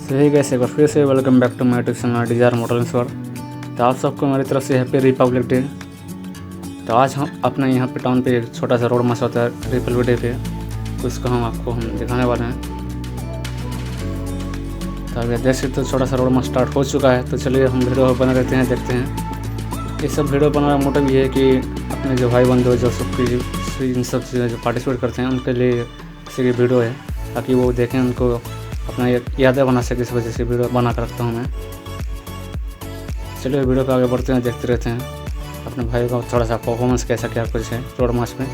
सही कैसे एक बार फिर से welcome back to my YouTube channel desire moto. तो आप सबको मेरी तरफ से हैप्पी रिपब्लिक डे। तो आज हम अपने यहाँ पे टाउन पे एक छोटा सा रोड मस होता है रिपब्लिक डे पे, तो उसको हम दिखाने वाले हैं। तो अगर देख सकते तो छोटा सा रोड मस स्टार्ट हो चुका है। तो चलिए हम वीडियो बना रहते हैं, देखते हैं। ये सब वीडियो बनाने का मोटिव ये है कि अपने जो भाई बंधु जो सब इन सब चीज़ें जो पार्टिसिपेट करते हैं उनके लिए इसी की वीडियो है, ताकि वो देखें, उनको अपना यादें बना सके। इस वजह से वीडियो बना कर रखता हूँ मैं। चलिए वीडियो पे आगे बढ़ते हैं, देखते रहते हैं अपने भाई का थोड़ा सा परफॉर्मेंस कैसा क्या कुछ है रोड मार्च में।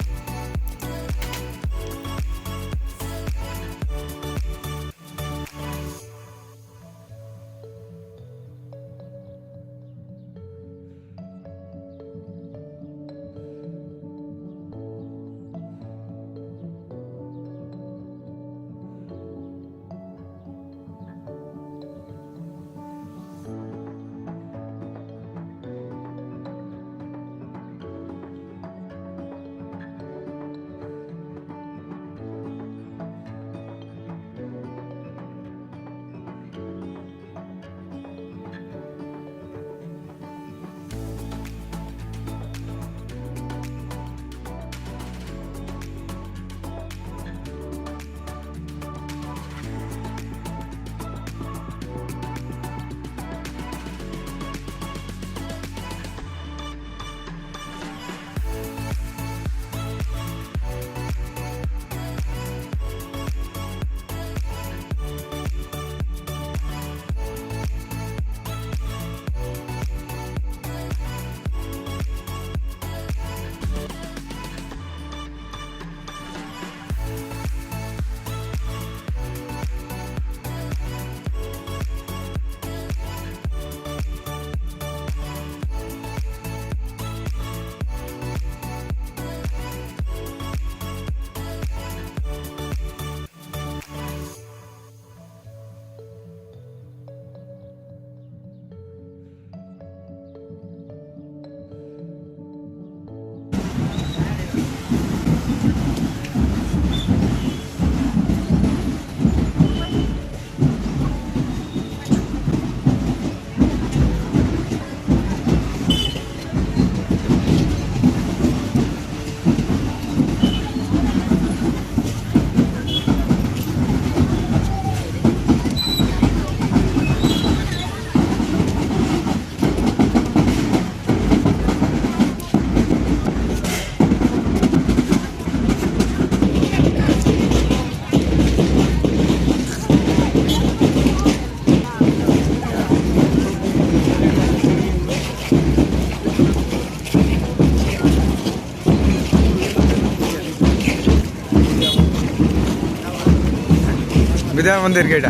विद्या मंदिर गेट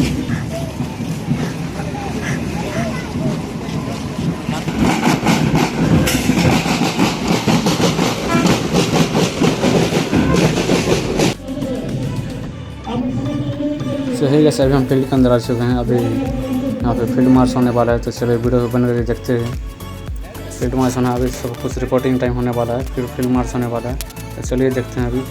सही कैसे अभी हम फील्ड के अंदर आ चुके हैं। अभी यहाँ पे फील्ड मार्च होने वाला है, तो चलिए वीडियो पे बन कर देखते हैं। फील्ड मार्च होना अभी सब कुछ रिपोर्टिंग टाइम होने वाला है, फिर फील्ड मार्च होने वाला है। तो चलिए देखते हैं अभी।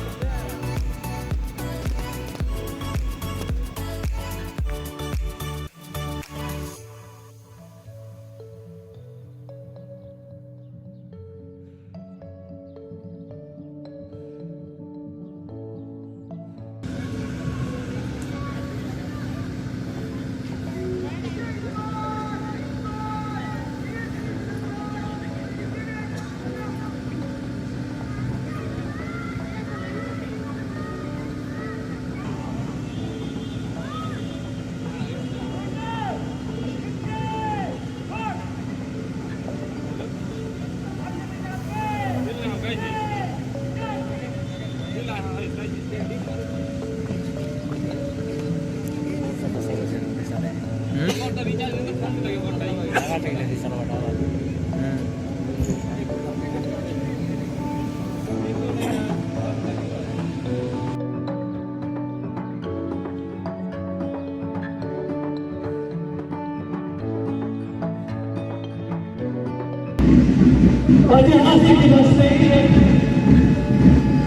ऐतिहासिक दिवस में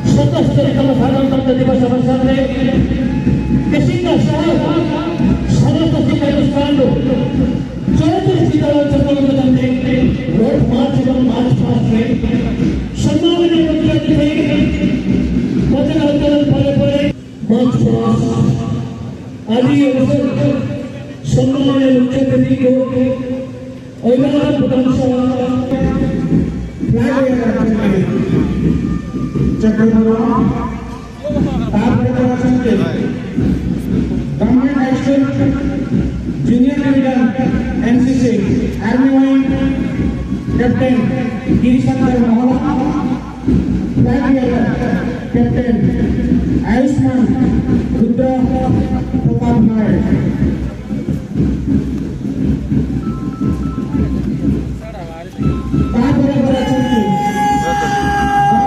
77 साधारणतंत्र दिवस अवसर में किसिंगा शहर सर्वोच्च शिखर चौथे Sitaram Chaturvedi road march past में सम्मानित मुख्य वचन अवतरण पड़े मार्च पास्ट आदि अवसर सम्मानित मुख्य अतिथि को अभिवादन प्रशंसा Government High School Junior Division NCC Army Wing Captain Kesinga Republic Flag Bearer Captain Ayushman Rudra Pratap Nayak.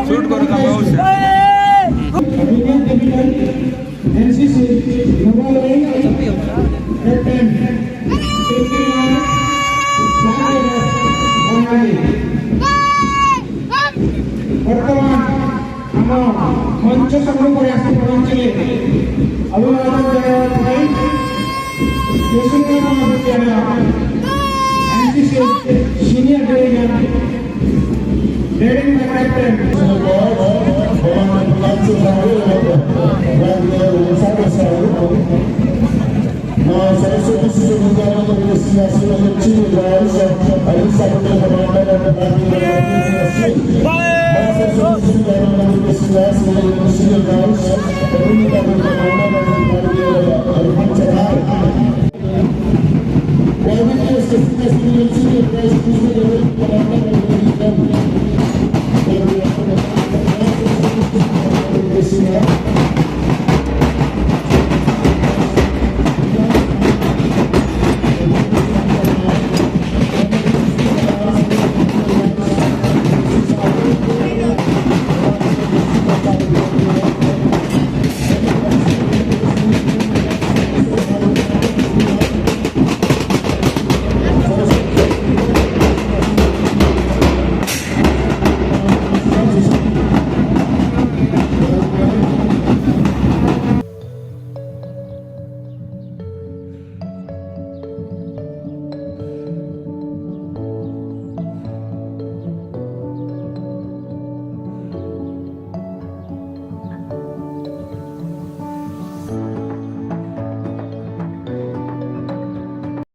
Shoot करो का बहुत Junior Division NCC Naval Wing Captain Kesinga Flag Bearer वर्तमान हम मंच सम्मुख पहुंचे अभिवादन केसिंगा विद्यालय NCC senior division leading captain Saraswati Shishu विद्यालय के सियासी and